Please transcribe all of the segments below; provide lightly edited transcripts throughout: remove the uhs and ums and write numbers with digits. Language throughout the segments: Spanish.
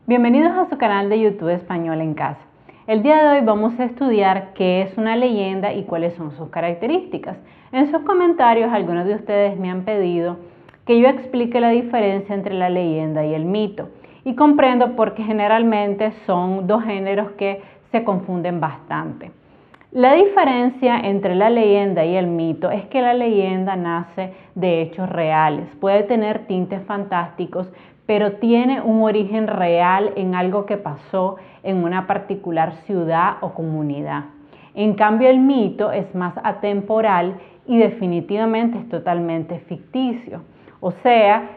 Bienvenidos a su canal de YouTube Español en Casa. El día de hoy vamos a estudiar qué es una leyenda y cuáles son sus características. En sus comentarios algunos de ustedes me han pedido que yo explique la diferencia entre la leyenda y el mito. Y comprendo porque generalmente son dos géneros que se confunden bastante. La diferencia entre la leyenda y el mito es que la leyenda nace de hechos reales, puede tener tintes fantásticos, pero tiene un origen real en algo que pasó en una particular ciudad o comunidad. En cambio, el mito es más atemporal y definitivamente es totalmente ficticio. O sea,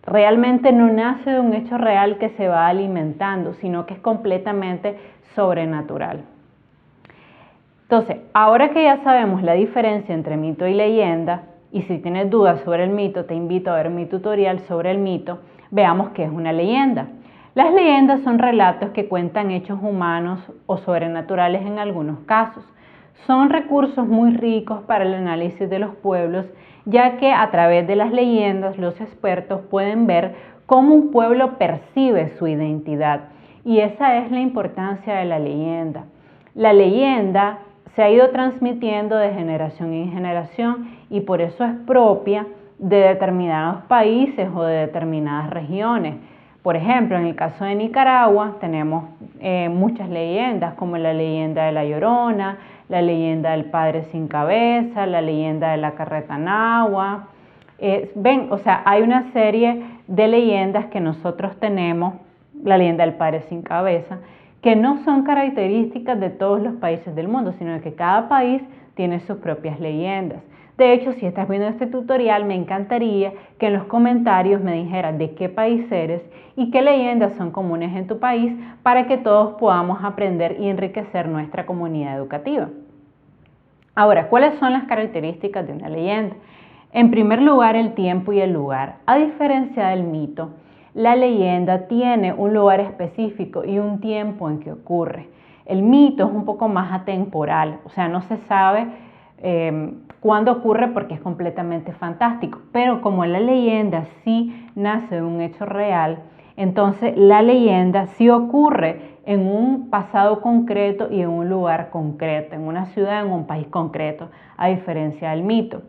realmente no nace de un hecho real que se va alimentando, sino que es completamente sobrenatural. Entonces, ahora que ya sabemos la diferencia entre mito y leyenda, y si tienes dudas sobre el mito, te invito a ver mi tutorial sobre el mito, veamos qué es una leyenda. Las leyendas son relatos que cuentan hechos humanos o sobrenaturales en algunos casos. Son recursos muy ricos para el análisis de los pueblos, ya que a través de las leyendas los expertos pueden ver cómo un pueblo percibe su identidad. Y esa es la importancia de la leyenda. La leyenda se ha ido transmitiendo de generación en generación y por eso es propia de determinados países o de determinadas regiones. Por ejemplo, en el caso de Nicaragua tenemos muchas leyendas, como la leyenda de La Llorona, la leyenda del Padre Sin Cabeza, la leyenda de la Carreta Nahua. O sea, hay una serie de leyendas que nosotros tenemos, la leyenda del Padre Sin Cabeza, que no son características de todos los países del mundo, sino que cada país tiene sus propias leyendas. De hecho, si estás viendo este tutorial, me encantaría que en los comentarios me dijeras de qué país eres y qué leyendas son comunes en tu país para que todos podamos aprender y enriquecer nuestra comunidad educativa. Ahora, ¿cuáles son las características de una leyenda? En primer lugar, el tiempo y el lugar. A diferencia del mito, la leyenda tiene un lugar específico y un tiempo en que ocurre. El mito es un poco más atemporal, o sea, no se sabe cuándo ocurre porque es completamente fantástico, pero como la leyenda sí nace de un hecho real, entonces la leyenda sí ocurre en un pasado concreto y en un lugar concreto, en una ciudad, en un país concreto, a diferencia del mito.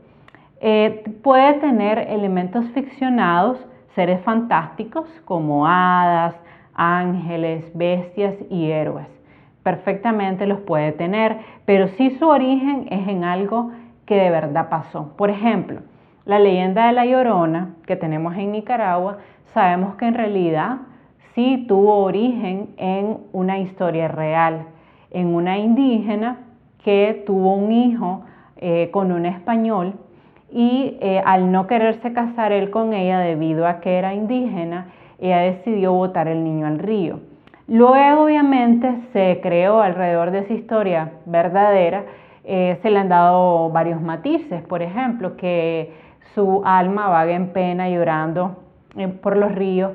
Puede tener elementos ficcionados, seres fantásticos como hadas, ángeles, bestias y héroes. Perfectamente los puede tener, pero sí su origen es en algo que de verdad pasó. Por ejemplo, la leyenda de La Llorona que tenemos en Nicaragua, sabemos que en realidad sí tuvo origen en una historia real, en una indígena que tuvo un hijo con un español y al no quererse casar él con ella debido a que era indígena, ella decidió botar el niño al río. Luego obviamente se creó alrededor de esa historia verdadera, se le han dado varios matices, por ejemplo, que su alma vaga en pena llorando por los ríos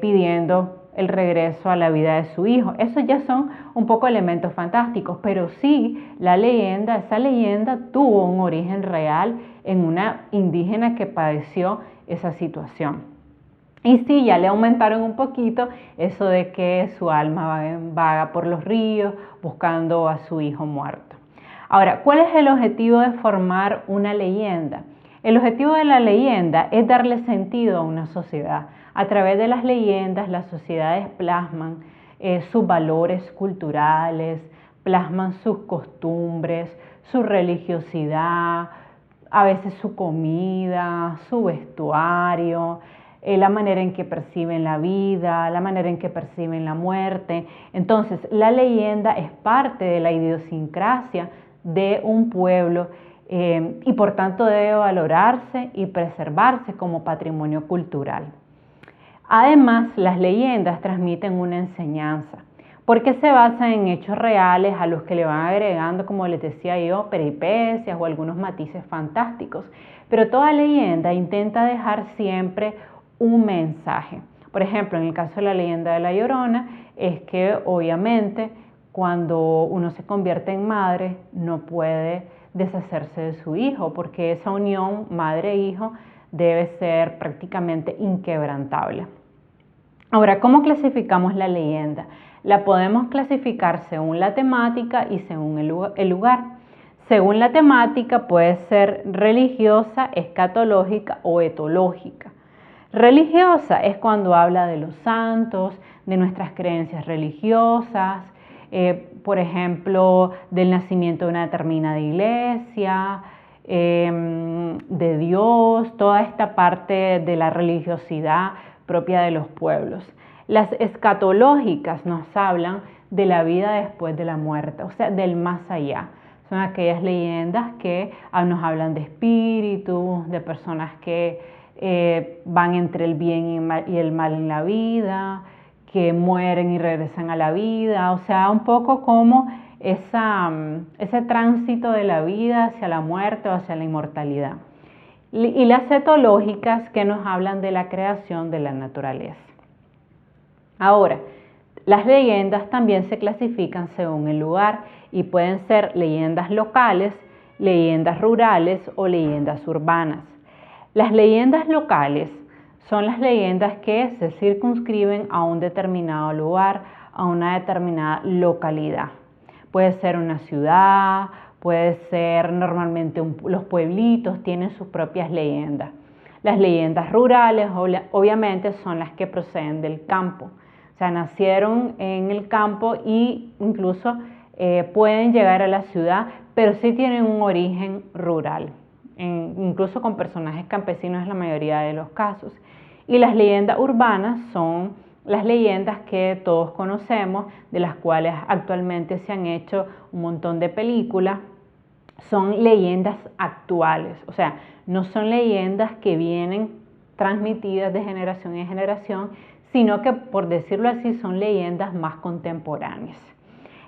pidiendo el regreso a la vida de su hijo. Esos ya son un poco elementos fantásticos, pero sí esa leyenda tuvo un origen real en una indígena que padeció esa situación. Y sí, ya le aumentaron un poquito eso de que su alma vaga por los ríos buscando a su hijo muerto. Ahora, ¿cuál es el objetivo de formar una leyenda? El objetivo de la leyenda es darle sentido a una sociedad. A través de las leyendas, las sociedades plasman sus valores culturales, plasman sus costumbres, su religiosidad, a veces su comida, su vestuario, la manera en que perciben la vida, la manera en que perciben la muerte. Entonces, la leyenda es parte de la idiosincrasia de un pueblo y por tanto debe valorarse y preservarse como patrimonio cultural. Además, las leyendas transmiten una enseñanza, porque se basan en hechos reales a los que le van agregando, como les decía yo, peripecias o algunos matices fantásticos. Pero toda leyenda intenta dejar siempre un mensaje. Por ejemplo, en el caso de la leyenda de La Llorona, es que obviamente cuando uno se convierte en madre no puede deshacerse de su hijo, porque esa unión madre-hijo debe ser prácticamente inquebrantable. Ahora, ¿cómo clasificamos la leyenda? La podemos clasificar según la temática y según el lugar. Según la temática puede ser religiosa, escatológica o etológica. Religiosa es cuando habla de los santos, de nuestras creencias religiosas, por ejemplo, del nacimiento de una determinada iglesia, de Dios, toda esta parte de la religiosidad propia de los pueblos. Las escatológicas nos hablan de la vida después de la muerte, o sea, del más allá. Son aquellas leyendas que nos hablan de espíritus, de personas que van entre el bien y el mal en la vida, que mueren y regresan a la vida, o sea, un poco como ese tránsito de la vida hacia la muerte o hacia la inmortalidad. Y las etológicas que nos hablan de la creación de la naturaleza. Ahora, las leyendas también se clasifican según el lugar y pueden ser leyendas locales, leyendas rurales o leyendas urbanas. Las leyendas locales son las leyendas que se circunscriben a un determinado lugar, a una determinada localidad. Puede ser una ciudad, puede ser normalmente los pueblitos, tienen sus propias leyendas. Las leyendas rurales obviamente son las que proceden del campo. O sea, nacieron en el campo e incluso pueden llegar a la ciudad, pero sí tienen un origen rural, incluso con personajes campesinos en la mayoría de los casos. Y las leyendas urbanas son las leyendas que todos conocemos, de las cuales actualmente se han hecho un montón de películas. Son leyendas actuales, o sea, no son leyendas que vienen transmitidas de generación en generación, sino que, por decirlo así, son leyendas más contemporáneas.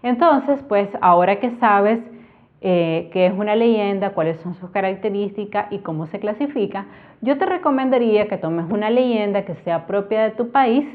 Entonces, pues ahora que sabes qué es una leyenda, cuáles son sus características y cómo se clasifica, yo te recomendaría que tomes una leyenda que sea propia de tu país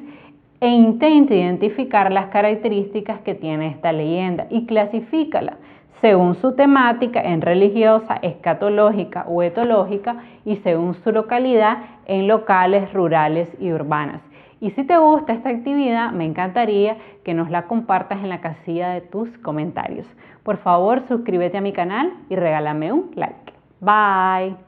e intente identificar las características que tiene esta leyenda y clasifícala según su temática en religiosa, escatológica o etológica y según su localidad en locales, rurales y urbanas. Y si te gusta esta actividad, me encantaría que nos la compartas en la casilla de tus comentarios. Por favor, suscríbete a mi canal y regálame un like. Bye.